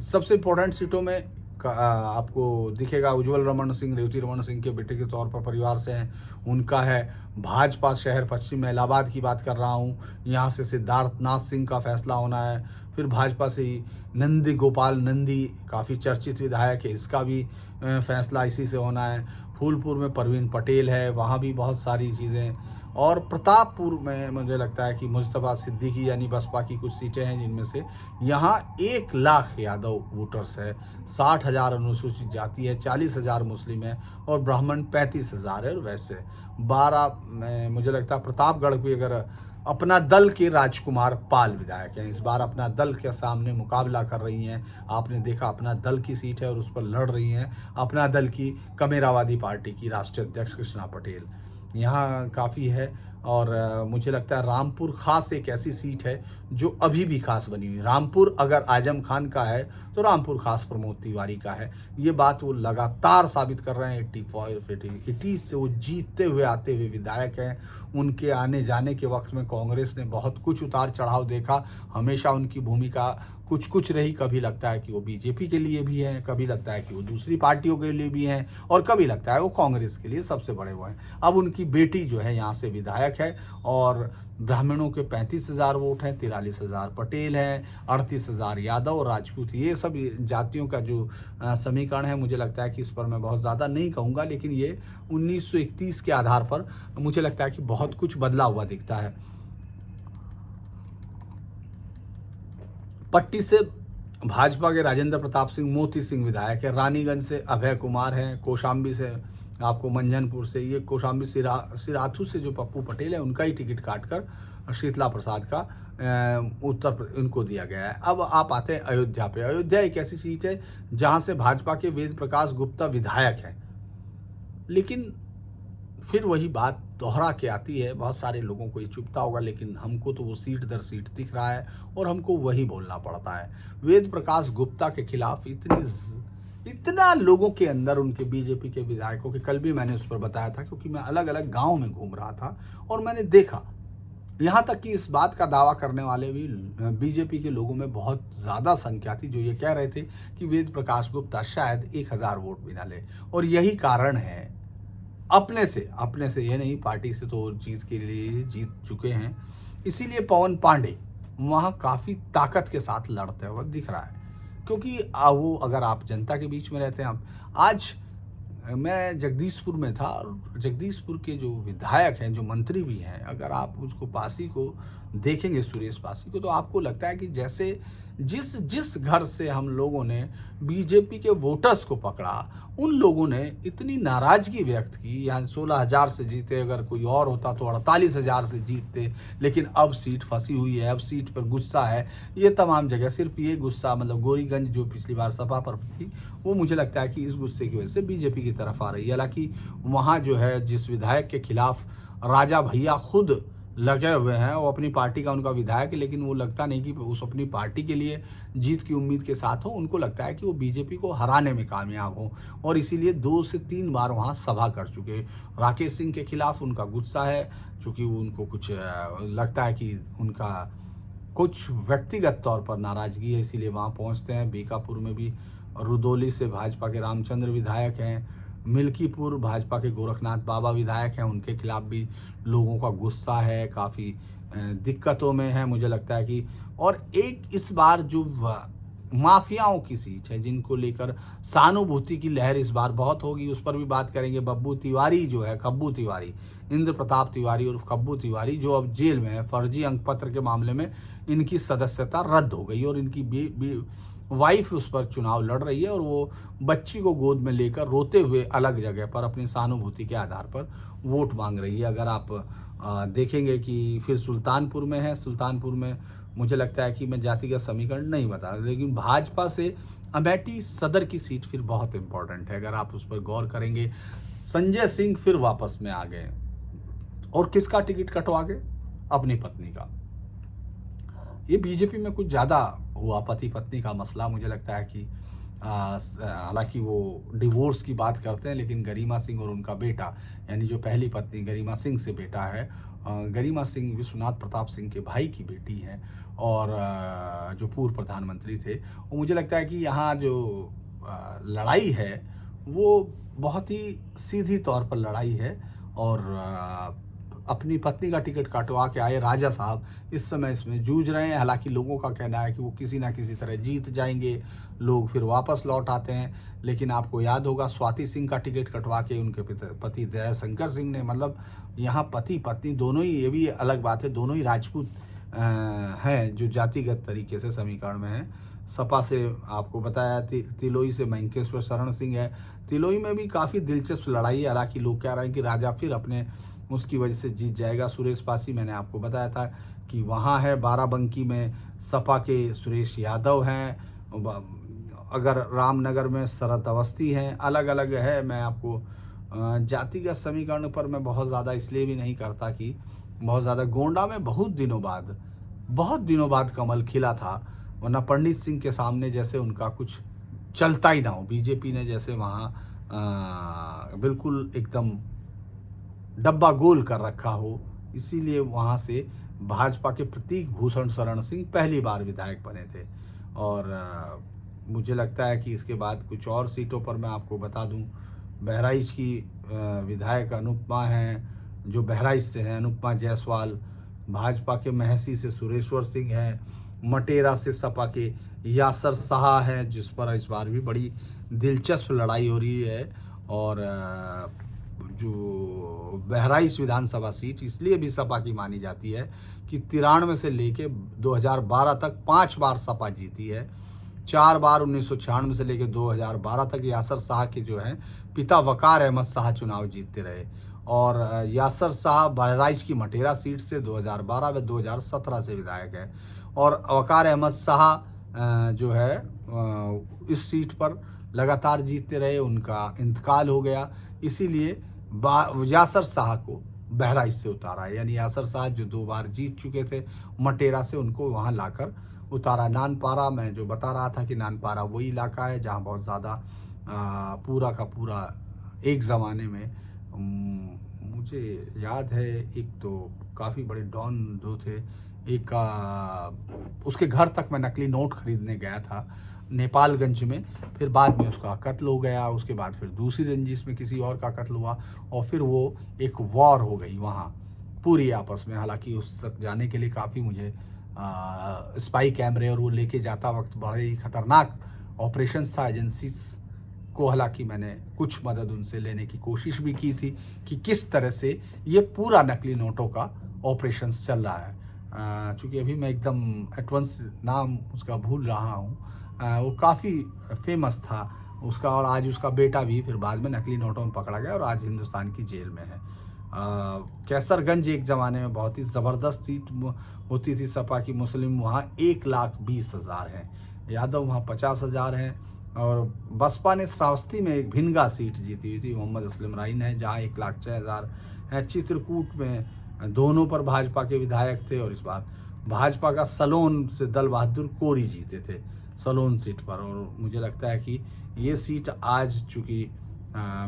S1: सबसे इम्पोर्टेंट सीटों में आपको दिखेगा उज्जवल रमन सिंह, रेवती रमन सिंह के बेटे के तौर पर परिवार से हैं, उनका है। भाजपा शहर पश्चिम में इलाहाबाद की बात कर रहा हूँ, यहाँ से सिद्धार्थ नाथ सिंह का फैसला होना है। फिर भाजपा से ही नंदी गोपाल नंदी काफ़ी चर्चित विधायक है, इसका भी फैसला इसी से होना है। फूलपुर में परवीन पटेल है, वहाँ भी बहुत सारी चीज़ें। और प्रतापपुर में मुझे लगता है कि मुस्तफ़ा सिद्दीकी यानी बसपा की कुछ सीटें हैं, जिनमें से यहाँ 1 लाख यादव वोटर्स है, 60,000 अनुसूचित जाति है, 40,000 मुस्लिम है और ब्राह्मण 35,000 है। और वैसे 12 में मुझे लगता है प्रतापगढ़ भी अगर अपना दल के राजकुमार पाल विधायक हैं, इस बार अपना दल के सामने मुकाबला कर रही हैं। आपने देखा अपना दल की सीट है और उस पर लड़ रही हैं अपना दल की कमेरावादी पार्टी की राष्ट्रीय अध्यक्ष कृष्णा पटेल, यहाँ काफ़ी है। और मुझे लगता है रामपुर खास एक ऐसी सीट है जो अभी भी खास बनी हुई। रामपुर अगर आजम खान का है तो रामपुर खास प्रमोद तिवारी का है। ये बात वो लगातार साबित कर रहे हैं। 80 से वो जीतते हुए आते हुए विधायक हैं। उनके आने जाने के वक्त में कांग्रेस ने बहुत कुछ उतार चढ़ाव देखा, हमेशा उनकी भूमिका कुछ कुछ रही। कभी लगता है कि वो बीजेपी के लिए भी हैं, कभी लगता है कि वो दूसरी पार्टियों के लिए भी हैं, और कभी लगता है वो कांग्रेस के लिए सबसे बड़े वो हैं। अब उनकी बेटी जो है यहाँ से विधायक विधायक है और ब्राह्मणों के 35,000 वोट हैं, 43,000 पटेल हैं, 38,000 यादव और राजपूत, ये सब जातियों का जो समीकरण है, मुझे लगता है कि इस पर मैं बहुत ज़्यादा नहीं कहूँगा, लेकिन ये 1931 के आधार पर मुझे लगता है कि बहुत कुछ बदला हुआ दिखता है। पट्टी से भाजपा के राजेंद्र प्रताप सिंह मोती सिंह विधायक है, रानीगंज से अभय कुमार हैं, कौशाम्बी से आपको मंझनपुर से, ये कौशाम्बी सिराथू से जो पप्पू पटेल है उनका ही टिकट काटकर शीतला प्रसाद का उनको दिया गया है। अब आप आते हैं अयोध्या पे। अयोध्या एक ऐसी सीट है जहां से भाजपा के वेद प्रकाश गुप्ता विधायक हैं, लेकिन फिर वही बात दोहरा के आती है, बहुत सारे लोगों को ये चुभता होगा, लेकिन हमको तो वो सीट दर सीट दिख रहा है और हमको वही बोलना पड़ता है। वेद प्रकाश गुप्ता के खिलाफ इतना लोगों के अंदर, उनके बीजेपी के विधायकों के, कल भी मैंने उस पर बताया था, क्योंकि मैं अलग अलग गांव में घूम रहा था और मैंने देखा, यहाँ तक कि इस बात का दावा करने वाले भी बीजेपी के लोगों में बहुत ज़्यादा संख्या थी जो ये कह रहे थे कि वेद प्रकाश गुप्ता शायद 1000 वोट भी ना ले। और यही कारण है, अपने से ये नहीं, पार्टी से तो जीत के लिए जीत चुके हैं, इसीलिए पवन पांडे वहाँ काफ़ी ताकत के साथ लड़ते हुए दिख रहा है, क्योंकि वो, अगर आप जनता के बीच में रहते हैं, आज मैं जगदीशपुर में था और जगदीशपुर के जो विधायक हैं, जो मंत्री भी हैं, अगर आप उसको पासी को देखेंगे, सुरेश पासी को, तो आपको लगता है कि जैसे जिस घर से हम लोगों ने बीजेपी के वोटर्स को पकड़ा, उन लोगों ने इतनी नाराजगी व्यक्त की। यहाँ 16,000 से जीते, अगर कोई और होता तो 48,000 से जीतते, लेकिन अब सीट फंसी हुई है, अब सीट पर गुस्सा है, ये तमाम जगह। सिर्फ ये गुस्सा, मतलब गोरीगंज जो पिछली बार सपा पर थी, वो मुझे लगता है कि इस गुस्से की वजह से बीजेपी की तरफ आ रही है। हालांकि वहाँ जो है, जिस विधायक के खिलाफ राजा भैया खुद लगे हुए हैं, वो अपनी पार्टी का उनका विधायक है, लेकिन वो लगता नहीं कि उस अपनी पार्टी के लिए जीत की उम्मीद के साथ हो। उनको लगता है कि वो बीजेपी को हराने में कामयाब हो, और इसीलिए 2 से 3 बार वहाँ सभा कर चुके। राकेश सिंह के खिलाफ उनका गुस्सा है, चूँकि वो उनको कुछ लगता है कि उनका कुछ व्यक्तिगत तौर पर नाराज़गी है, इसीलिए वहाँ पहुँचते हैं। बीकापुर में भी रुदौली से भाजपा के रामचंद्र विधायक हैं, मिल्कीपुर भाजपा के गोरखनाथ बाबा विधायक हैं, उनके खिलाफ भी लोगों का गुस्सा है, काफ़ी दिक्कतों में है, मुझे लगता है कि। और एक इस बार जो माफियाओं की सीट है, जिनको लेकर सहानुभूति की लहर इस बार बहुत होगी, उस पर भी बात करेंगे। बब्बू तिवारी जो है, खब्बू तिवारी, इंद्र प्रताप तिवारी और खब्बू तिवारी, जो अब जेल में है, फर्जी अंक पत्र के मामले में इनकी सदस्यता रद्द हो गई और इनकी वाइफ उस पर चुनाव लड़ रही है, और वो बच्ची को गोद में लेकर रोते हुए अलग जगह पर अपनी सहानुभूति के आधार पर वोट मांग रही है। अगर आप देखेंगे कि फिर सुल्तानपुर में है, सुल्तानपुर में मुझे लगता है कि मैं जातिगत समीकरण नहीं बता रहा, लेकिन भाजपा से अमेठी सदर की सीट फिर बहुत इंपॉर्टेंट है, अगर आप उस पर गौर करेंगे। संजय सिंह फिर वापस में आ गए, और किसका टिकट कटवा गए? अपनी पत्नी का। ये बीजेपी में कुछ ज़्यादा हुआ, पति पत्नी का मसला। मुझे लगता है कि हालांकि वो डिवोर्स की बात करते हैं, लेकिन गरिमा सिंह और उनका बेटा, यानी जो पहली पत्नी गरिमा सिंह से बेटा है, गरिमा सिंह विश्वनाथ प्रताप सिंह के भाई की बेटी हैं, और जो पूर्व प्रधानमंत्री थे। और मुझे लगता है कि यहाँ जो लड़ाई है वो बहुत ही सीधी तौर पर लड़ाई है, और अपनी पत्नी का टिकट काटवा के आए राजा साहब इस समय इसमें जूझ रहे हैं। हालांकि लोगों का कहना है कि वो किसी ना किसी तरह जीत जाएंगे, लोग फिर वापस लौट आते हैं। लेकिन आपको याद होगा, स्वाति सिंह का टिकट कटवा के उनके पति दयाशंकर सिंह ने, मतलब यहाँ पति पत्नी दोनों ही, ये भी अलग बात है, दोनों ही राजपूत हैं जो जातिगत तरीके से समीकरण में हैं। सपा से आपको बताया, तिलोई से मयंकेश्वर शरण सिंह है। तिलोई में भी काफ़ी दिलचस्प लड़ाई है, हालांकि लोग कह रहे हैं कि राजा फिर अपने उसकी वजह से जीत जाएगा। सुरेश पासी, मैंने आपको बताया था कि वहाँ है। बाराबंकी में सपा के सुरेश यादव हैं, अगर रामनगर में शरद अवस्थी हैं, अलग अलग है। मैं आपको जातिगत समीकरण पर मैं बहुत ज़्यादा इसलिए भी नहीं करता कि बहुत ज़्यादा गोंडा में बहुत दिनों बाद कमल खिला था, वरना पंडित सिंह के सामने जैसे उनका कुछ चलता ही ना हो। बीजेपी ने जैसे वहाँ बिल्कुल एकदम डब्बा गोल कर रखा हो, इसीलिए वहाँ से भाजपा के प्रतीक भूषण शरण सिंह पहली बार विधायक बने थे। और मुझे लगता है कि इसके बाद कुछ और सीटों पर मैं आपको बता दूं, बहराइच की विधायक अनुपमा हैं, जो बहराइच से हैं, अनुपमा जायसवाल, भाजपा के महसी से सुरेश्वर सिंह हैं, मटेरा से सपा के यासर शाह हैं, जिस पर इस बार भी बड़ी दिलचस्प लड़ाई हो रही है। और जो बहराइच विधानसभा सीट इसलिए भी सपा की मानी जाती है कि 93 से लेके 2012 तक 5 बार सपा जीती है। 4 बार 1996 से लेके 2012 तक यासर शाह के जो हैं पिता वकार अहमद शाह चुनाव जीतते रहे। और यासर शाह बहराइच की मटेरा सीट से 2012 व 2017 से विधायक है। और वकार अहमद शाह जो है इस सीट पर लगातार जीतते रहे, उनका इंतकाल हो गया, इसीलिए यासर शाह को बहराइच से उतारा है। यानी यासर शाह जो 2 बार जीत चुके थे मटेरा से, उनको वहाँ लाकर उतारा। नानपारा, मैं जो बता रहा था कि नानपारा वही इलाका है जहाँ बहुत ज़्यादा पूरा का पूरा एक ज़माने में मुझे याद है, एक तो काफ़ी बड़े डॉन दो थे, एक का उसके घर तक मैं नकली नोट खरीदने गया था नेपालगंज में, फिर बाद में उसका कत्ल हो गया, उसके बाद फिर दूसरी रंजिश में किसी और का कत्ल हुआ, और फिर वो एक वॉर हो गई वहाँ पूरी आपस में। हालांकि उस तक जाने के लिए काफ़ी मुझे स्पाई कैमरे और वो लेके जाता वक्त बड़े ही खतरनाक ऑपरेशंस था एजेंसीज को। हालांकि मैंने कुछ मदद उनसे लेने की कोशिश भी की थी कि किस तरह से ये पूरा नकली नोटों का ऑपरेशंस चल रहा है। चूँकि अभी मैं एकदम एडवांस नाम उसका भूल रहा हूँ, वो काफ़ी फेमस था उसका, और आज उसका बेटा भी फिर बाद में नकली नोटों में पकड़ा गया और आज हिंदुस्तान की जेल में है। कैसरगंज एक ज़माने में बहुत ही ज़बरदस्त सीट होती थी सपा की, मुस्लिम वहाँ 1,20,000 हैं, यादव वहाँ 50,000 हैं। और बसपा ने श्रावस्ती में एक भिनगा सीट जीती हुई थी, मोहम्मद असलम राइन है, जहाँ 1,06,000 है। चित्रकूट में दोनों पर भाजपा के विधायक थे, और इस बार भाजपा का सलोन से दल बहादुर कोरी जीते थे सलोन सीट पर। और मुझे लगता है कि ये सीट आज चूँकि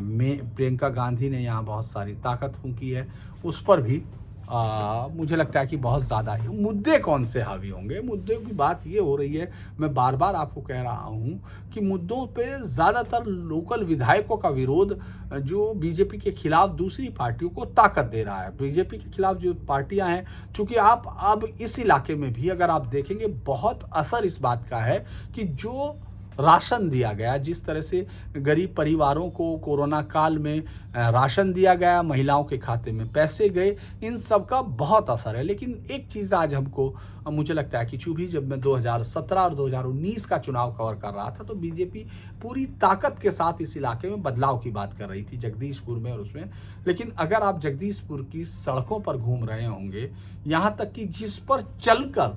S1: में प्रियंका गांधी ने यहाँ बहुत सारी ताकत फूंकी है, उस पर भी मुझे लगता है कि बहुत ज़्यादा ही मुद्दे कौन से हावी होंगे। मुद्दों की बात ये हो रही है, मैं बार बार आपको कह रहा हूँ कि मुद्दों पे ज़्यादातर लोकल विधायकों का विरोध जो बीजेपी के खिलाफ दूसरी पार्टियों को ताकत दे रहा है। बीजेपी के खिलाफ जो पार्टियां हैं, चूँकि आप अब इस इलाके में भी अगर आप देखेंगे बहुत असर इस बात का है कि जो राशन दिया गया, जिस तरह से गरीब परिवारों को कोरोना काल में राशन दिया गया, महिलाओं के खाते में पैसे गए, इन सब का बहुत असर है। लेकिन एक चीज़ आज हमको मुझे लगता है कि चूँकि जब मैं 2017 और 2019 का चुनाव कवर कर रहा था तो बीजेपी पूरी ताकत के साथ इस इलाके में बदलाव की बात कर रही थी जगदीशपुर में और उसमें। लेकिन अगर आप जगदीशपुर की सड़कों पर घूम रहे होंगे, यहाँ तक कि जिस पर चलकर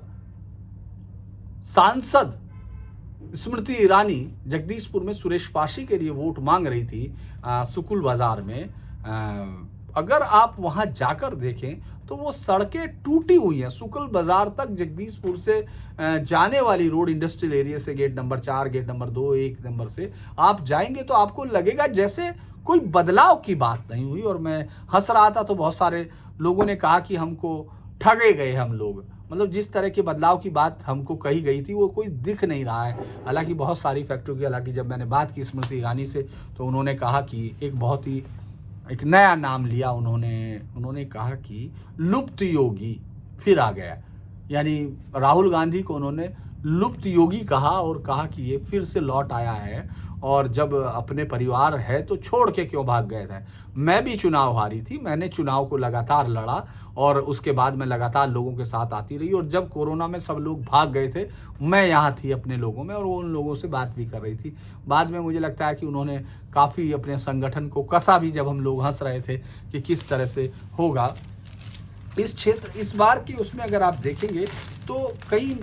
S1: सांसद स्मृति ईरानी जगदीशपुर में सुरेश पाशी के लिए वोट मांग रही थी सुकुल बाजार में, अगर आप वहां जाकर देखें तो वो सड़कें टूटी हुई हैं। सुकुल बाजार तक जगदीशपुर से जाने वाली रोड इंडस्ट्रियल एरिया से gate number 4, gate number 2, 1 number से आप जाएंगे तो आपको लगेगा जैसे कोई बदलाव की बात नहीं हुई। और मैं हंस रहा था तो बहुत सारे लोगों ने कहा कि हमको ठगे गए हम लोग, मतलब जिस तरह के बदलाव की बात हमको कही गई थी वो कोई दिख नहीं रहा है। हालांकि बहुत सारी फैक्टरियों की, हालांकि जब मैंने बात की स्मृति ईरानी से तो उन्होंने कहा कि एक नया नाम लिया, उन्होंने कहा कि लुप्त योगी फिर आ गया। यानी राहुल गांधी को उन्होंने लुप्त योगी कहा और कहा कि ये फिर से लौट आया है, और जब अपने परिवार है तो छोड़ के क्यों भाग गए थे। मैं भी चुनाव हारी थी, मैंने चुनाव को लगातार लड़ा और उसके बाद मैं लगातार लोगों के साथ आती रही, और जब कोरोना में सब लोग भाग गए थे मैं यहाँ थी अपने लोगों में और वो उन लोगों से बात भी कर रही थी। बाद में मुझे लगता है कि उन्होंने काफ़ी अपने संगठन को कसा भी, जब हम लोग हंस रहे थे कि किस तरह से होगा इस क्षेत्र इस बार की। उसमें अगर आप देखेंगे तो कई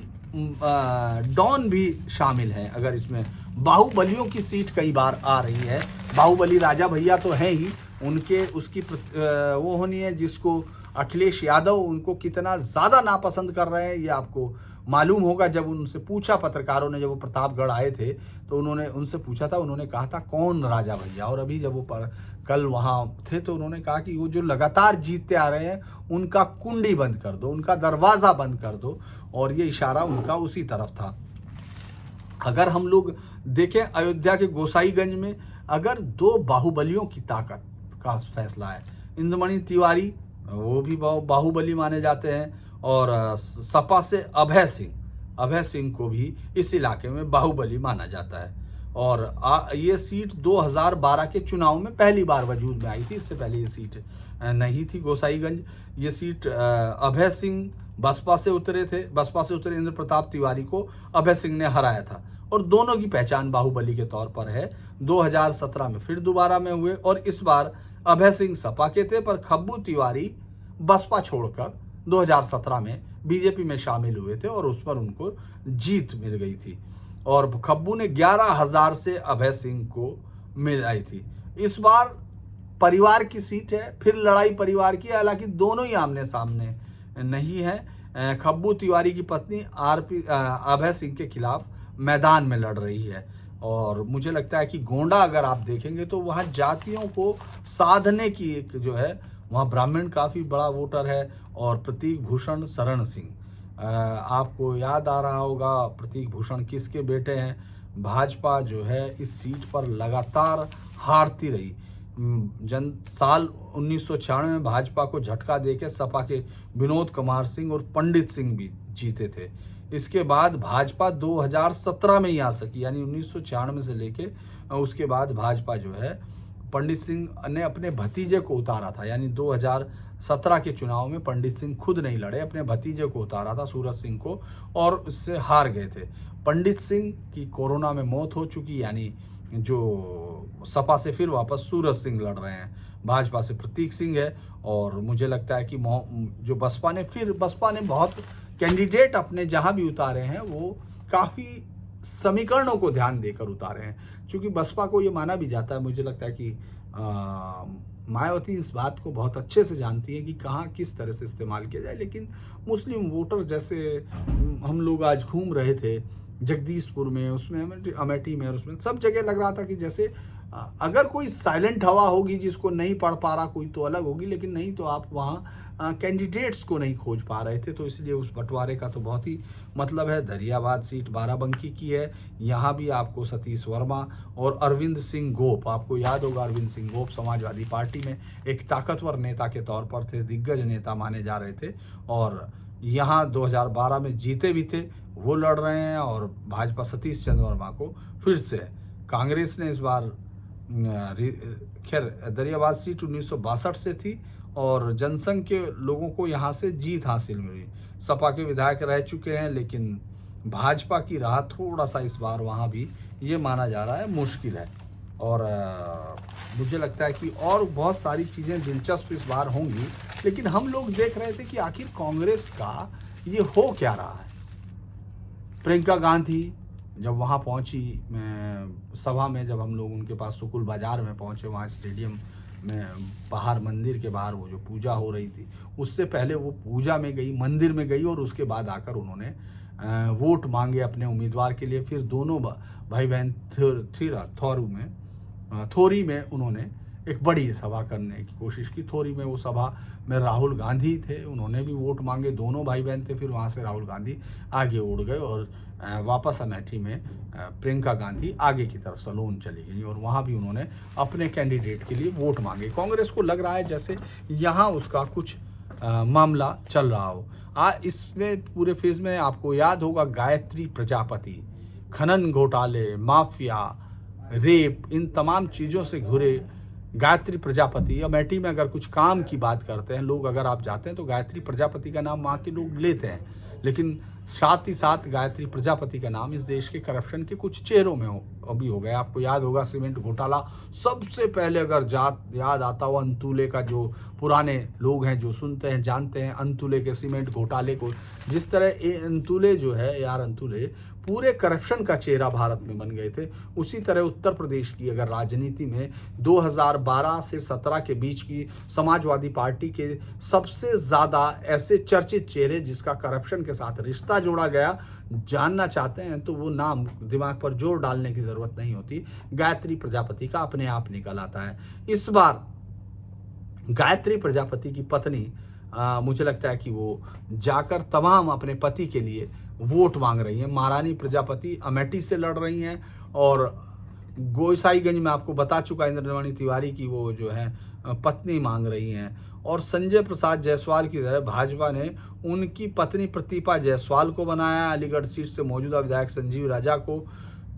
S1: डॉन भी शामिल हैं। अगर इसमें बाहुबलियों की सीट कई बार आ रही है, बाहुबली राजा भैया तो हैं ही, उनके उसकी वो होनी है जिसको अखिलेश यादव उनको कितना ज़्यादा नापसंद कर रहे हैं ये आपको मालूम होगा। जब उनसे पूछा पत्रकारों ने, जब वो प्रतापगढ़ आए थे तो उन्होंने उनसे पूछा था, उन्होंने कहा था कौन राजा भैया। और अभी जब वो कल वहाँ थे तो उन्होंने कहा कि वो जो लगातार जीतते आ रहे हैं उनका कुंडी बंद कर दो, उनका दरवाज़ा बंद कर दो, और ये इशारा उनका उसी तरफ था। अगर हम लोग देखें अयोध्या के गोसाईगंज में अगर 2 बाहुबलियों की ताकत का फैसला है, इंद्रमणि तिवारी वो भी बाहुबली माने जाते हैं। और सपा से अभय सिंह को भी इस इलाके में बाहुबली माना जाता है। और ये सीट 2012 के चुनाव में पहली बार वजूद में आई थी, इससे पहले ये सीट नहीं थी गोसाईगंज। ये सीट अभय सिंह बसपा से उतरे इंद्र प्रताप तिवारी को अभय सिंह ने हराया था और दोनों की पहचान बाहुबली के तौर पर है। 2017 में फिर दोबारा में हुए और इस बार अभय सिंह सपा के थे, पर खब्बू तिवारी बसपा छोड़कर 2017 में बीजेपी में शामिल हुए थे और उस पर उनको जीत मिल गई थी। और खब्बू ने 11,000 से अभय सिंह को मिल आई थी। इस बार परिवार की सीट है, फिर लड़ाई परिवार की, हालांकि दोनों ही आमने सामने नहीं है। खब्बू तिवारी की पत्नी अभय सिंह के खिलाफ मैदान में लड़ रही है। और मुझे लगता है कि गोंडा अगर आप देखेंगे तो वहाँ जातियों को साधने की एक जो है, वहाँ ब्राह्मण काफ़ी बड़ा वोटर है। और प्रतीक भूषण शरण सिंह, आपको याद आ रहा होगा प्रतीक भूषण किसके बेटे हैं। भाजपा जो है इस सीट पर लगातार हारती रही। साल 1996 में भाजपा को झटका देके सपा के विनोद कुमार सिंह और पंडित सिंह भी जीते थे। इसके बाद भाजपा 2017 में ही आ सकी, यानी 1996 से लेके उसके बाद भाजपा जो है, पंडित सिंह ने अपने भतीजे को उतारा था। यानी 2017 के चुनाव में पंडित सिंह खुद नहीं लड़े, अपने भतीजे को उतारा था सूरज सिंह को, और उससे हार गए थे। पंडित सिंह की कोरोना में मौत हो चुकी, यानी जो सपा से फिर वापस सूरज सिंह लड़ रहे हैं, भाजपा से प्रतीक सिंह है। और मुझे लगता है कि जो बसपा ने बहुत कैंडिडेट अपने जहां भी उतारे हैं वो काफ़ी समीकरणों को ध्यान देकर उतारे हैं, क्योंकि बसपा को ये माना भी जाता है। मुझे लगता है कि मायावती इस बात को बहुत अच्छे से जानती है कि कहाँ किस तरह से इस्तेमाल किया जाए। लेकिन मुस्लिम वोटर जैसे हम लोग आज घूम रहे थे जगदीशपुर में, उसमें अमेठी में, और उसमें सब जगह लग रहा था कि जैसे अगर कोई साइलेंट हवा होगी जिसको नहीं पढ़ पा रहा कोई तो अलग होगी, लेकिन नहीं तो आप वहाँ कैंडिडेट्स को नहीं खोज पा रहे थे। तो इसलिए उस बंटवारे का तो बहुत ही मतलब है। दरियाबाद सीट बाराबंकी की है, यहाँ भी आपको सतीश वर्मा और अरविंद सिंह गोप, आपको याद होगा अरविंद सिंह गोप समाजवादी पार्टी में एक ताकतवर नेता के तौर पर थे, दिग्गज नेता माने जा रहे थे, और यहाँ 2012 में जीते भी थे, वो लड़ रहे हैं। और भाजपा सतीश चंद्र वर्मा को फिर से, कांग्रेस ने इस बार खैर दरियाबाद सीट 1962 से थी और जनसंघ के लोगों को यहाँ से जीत हासिल मिली। सपा के विधायक रह चुके हैं, लेकिन भाजपा की राह थोड़ा सा इस बार वहाँ भी ये माना जा रहा है मुश्किल है। और मुझे लगता है कि और बहुत सारी चीज़ें दिलचस्प इस बार होंगी, लेकिन हम लोग देख रहे थे कि आखिर कांग्रेस का ये हो क्या रहा है। प्रियंका गांधी जब वहाँ पहुँची सभा में, जब हम लोग उनके पास सुकुल बाज़ार में पहुँचे, वहाँ स्टेडियम में बाहर मंदिर के बाहर वो जो पूजा हो रही थी, उससे पहले वो पूजा में गई, मंदिर में गई, और उसके बाद आकर उन्होंने वोट मांगे अपने उम्मीदवार के लिए। फिर दोनों भाई बहन थोरी में उन्होंने एक बड़ी सभा करने की कोशिश की। थोरी में वो सभा में राहुल गांधी थे, उन्होंने भी वोट मांगे, दोनों भाई बहन थे। फिर वहाँ से राहुल गांधी आगे उड़ गए और वापस अमेठी में प्रियंका गांधी आगे की तरफ सलोन चली गई और वहाँ भी उन्होंने अपने कैंडिडेट के लिए वोट मांगे। कांग्रेस को लग रहा है जैसे यहाँ उसका कुछ मामला चल रहा हो। इसमें पूरे फेज में आपको याद होगा गायत्री प्रजापति खनन घोटाले, माफिया, रेप, इन तमाम चीज़ों से घुरे गायत्री प्रजापति अमेठी में अगर कुछ काम की बात करते हैं लोग, अगर आप जाते हैं तो गायत्री प्रजापति का नाम वहाँ के लोग लेते हैं, लेकिन साथ ही साथ गायत्री प्रजापति का नाम इस देश के करप्शन के कुछ चेहरों में अभी हो गया। आपको याद होगा सीमेंट घोटाला, सबसे पहले अगर याद आता हो अंतुले का, जो पुराने लोग हैं जो सुनते हैं जानते हैं अंतुले के सीमेंट घोटाले को, जिस तरह अंतुले जो है यार अंतुले पूरे करप्शन का चेहरा भारत में बन गए थे, उसी तरह उत्तर प्रदेश की अगर राजनीति में 2012 से 17 के बीच की समाजवादी पार्टी के सबसे ज़्यादा ऐसे चर्चित चेहरे जिसका करप्शन के साथ रिश्ता जोड़ा गया जानना चाहते हैं तो वो नाम दिमाग पर जोर डालने की ज़रूरत नहीं होती, गायत्री प्रजापति का अपने आप निकल आता है। इस बार गायत्री प्रजापति की पत्नी मुझे लगता है कि वो जाकर तमाम अपने पति के लिए वोट मांग रही हैं। महारानी प्रजापति अमेठी से लड़ रही हैं और गोसाईगंज में आपको बता चुका इंद्रमणि तिवारी की वो जो है पत्नी मांग रही हैं। और संजय प्रसाद जायसवाल की तरह भाजपा ने उनकी पत्नी प्रतिभा जायसवाल को बनाया। अलीगढ़ सीट से मौजूदा विधायक संजीव राजा को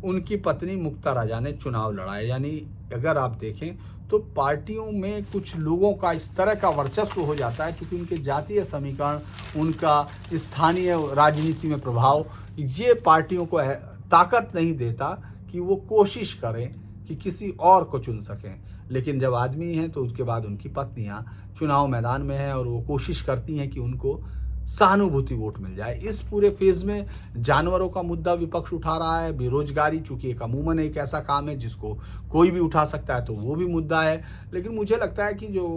S1: उनकी पत्नी मुक्ता राजा ने चुनाव लड़ाया। यानी अगर आप देखें तो पार्टियों में कुछ लोगों का इस तरह का वर्चस्व हो जाता है, चूँकि उनके जातीय समीकरण, उनका स्थानीय राजनीति में प्रभाव, ये पार्टियों को ताकत नहीं देता कि वो कोशिश करें कि किसी और को चुन सकें। लेकिन जब आदमी हैं तो उसके बाद उनकी पत्नियां चुनाव मैदान में हैं और वो कोशिश करती हैं कि उनको सहानुभूति वोट मिल जाए। इस पूरे फेज में जानवरों का मुद्दा विपक्ष उठा रहा है, बेरोजगारी, चूंकि एक अमूमन एक ऐसा काम है जिसको कोई भी उठा सकता है, तो वो भी मुद्दा है। लेकिन मुझे लगता है कि जो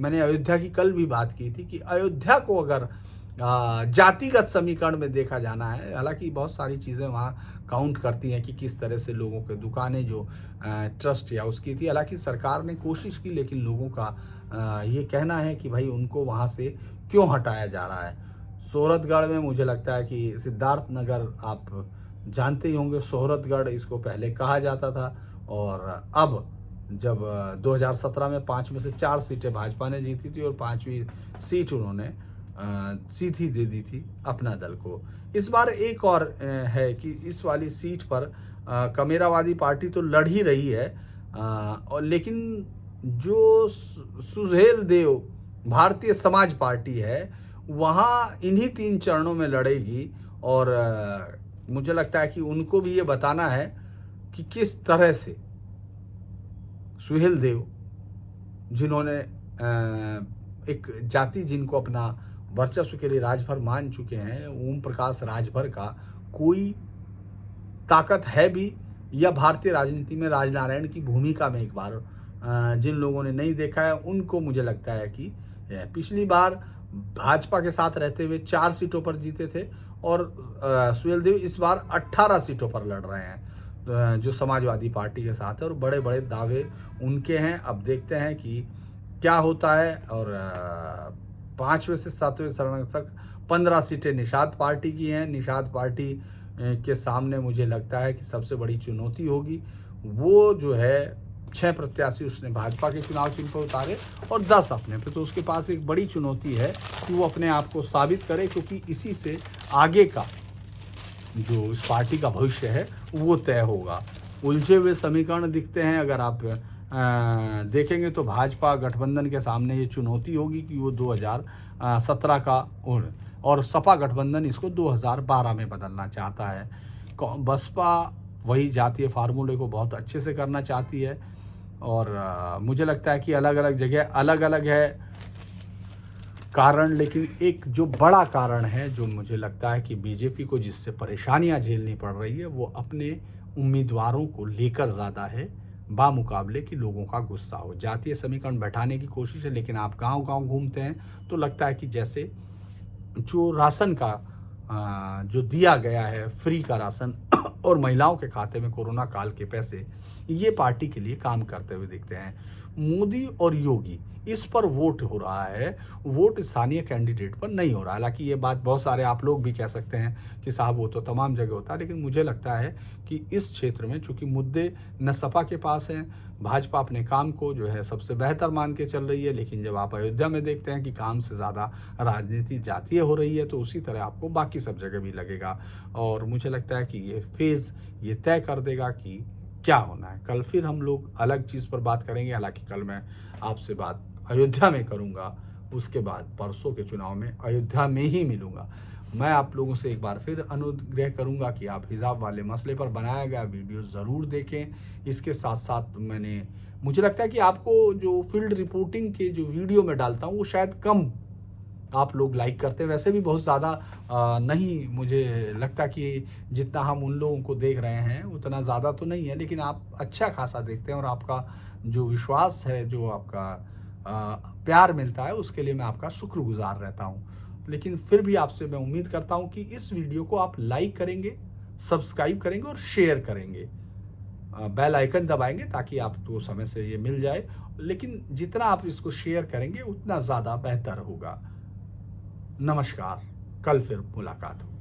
S1: मैंने अयोध्या की कल भी बात की थी कि अयोध्या को अगर जातिगत समीकरण में देखा जाना है, हालांकि बहुत सारी चीज़ें वहाँ काउंट करती हैं कि किस तरह से लोगों के दुकानें जो ट्रस्ट या उसकी थी, हालांकि सरकार ने कोशिश की, लेकिन लोगों का ये कहना है कि भाई उनको वहाँ से क्यों हटाया जा रहा है। सोहरतगढ़ में मुझे लगता है कि सिद्धार्थ नगर, आप जानते ही होंगे, सोहरतगढ़ इसको पहले कहा जाता था, और अब जब 2017 में 5 में से 4 सीटें भाजपा ने जीती थी और 5वीं सीट उन्होंने सीधी दे दी थी अपना दल को। इस बार एक और है कि इस वाली सीट पर कमेरावादी पार्टी तो लड़ ही रही है, और लेकिन जो सुहेल देव भारतीय समाज पार्टी है वहाँ इन्हीं 3 चरणों में लड़ेगी। और मुझे लगता है कि उनको भी ये बताना है कि किस तरह से सुहेल देव, जिन्होंने एक जाति जिनको अपना वर्चस्व के लिए राजभर मान चुके हैं, ओम प्रकाश राजभर का कोई ताकत है भी, या भारतीय राजनीति में राजनारायण की भूमिका में एक बार जिन लोगों ने नहीं देखा है उनको मुझे लगता है कि पिछली बार भाजपा के साथ रहते हुए 4 सीटों पर जीते थे, और सुहेल देव इस बार 18 सीटों पर लड़ रहे हैं जो समाजवादी पार्टी के साथ है, और बड़े बड़े दावे उनके हैं। अब देखते हैं कि क्या होता है। और 5वें से 7वें चरण तक 15 सीटें निषाद पार्टी की हैं। निषाद पार्टी के सामने मुझे लगता है कि सबसे बड़ी चुनौती होगी वो जो है 6 प्रत्याशी उसने भाजपा के चुनाव चिन्ह पर उतारे और 10 अपने पे, तो उसके पास एक बड़ी चुनौती है कि वो अपने आप को साबित करे, क्योंकि इसी से आगे का जो इस पार्टी का भविष्य है वो तय होगा। उलझे हुए समीकरण दिखते हैं। अगर आप देखेंगे तो भाजपा गठबंधन के सामने ये चुनौती होगी कि वो 2017 का और सपा गठबंधन इसको 2012 में बदलना चाहता है। बसपा वही जातीय फार्मूले को बहुत अच्छे से करना चाहती है, और मुझे लगता है कि अलग अलग जगह अलग अलग है कारण, लेकिन एक जो बड़ा कारण है जो मुझे लगता है कि बीजेपी को जिससे परेशानियां झेलनी पड़ रही है वो अपने उम्मीदवारों को लेकर ज़्यादा है, बामुकाबले कि लोगों का गुस्सा हो। जातीय समीकरण बैठाने की कोशिश है, लेकिन आप गांव-गांव घूमते हैं तो लगता है कि जैसे जो राशन का जो दिया गया है, फ्री का राशन और महिलाओं के खाते में कोरोना काल के पैसे, ये पार्टी के लिए काम करते हुए दिखते हैं। मोदी और योगी, इस पर वोट हो रहा है, वोट स्थानीय कैंडिडेट पर नहीं हो रहा है। हालांकि ये बात बहुत सारे आप लोग भी कह सकते हैं कि साहब वो तो तमाम जगह होता है, लेकिन मुझे लगता है कि इस क्षेत्र में चूंकि मुद्दे न सपा के पास हैं, भाजपा अपने काम को जो है सबसे बेहतर मान के चल रही है, लेकिन जब आप अयोध्या में देखते हैं कि काम से ज़्यादा राजनीति जातीय हो रही है, तो उसी तरह आपको बाकी सब जगह भी लगेगा। और मुझे लगता है कि ये फेज़ ये तय कर देगा कि क्या होना है। कल फिर हम लोग अलग चीज़ पर बात करेंगे, हालांकि कल मैं आपसे बात अयोध्या में करूंगा, उसके बाद परसों के चुनाव में अयोध्या में ही मिलूंगा। मैं आप लोगों से एक बार फिर अनुग्रह करूंगा कि आप हिजाब वाले मसले पर बनाया गया वीडियो ज़रूर देखें। इसके साथ साथ मुझे लगता है कि आपको जो फील्ड रिपोर्टिंग के जो वीडियो में डालता हूँ वो शायद कम आप लोग लाइक करते हैं, वैसे भी बहुत ज़्यादा नहीं मुझे लगता कि जितना हम उन लोगों को देख रहे हैं उतना ज़्यादा तो नहीं है, लेकिन आप अच्छा खासा देखते हैं और आपका जो विश्वास है, जो आपका प्यार मिलता है, उसके लिए मैं आपका शुक्रगुजार रहता हूँ। लेकिन फिर भी आपसे मैं उम्मीद करता हूँ कि इस वीडियो को आप लाइक करेंगे, सब्सक्राइब करेंगे और शेयर करेंगे, बेल आइकन दबाएंगे ताकि आपको समय से ये मिल जाए। लेकिन जितना आप इसको शेयर करेंगे उतना ज़्यादा बेहतर होगा। नमस्कार, कल फिर मुलाकात होगी।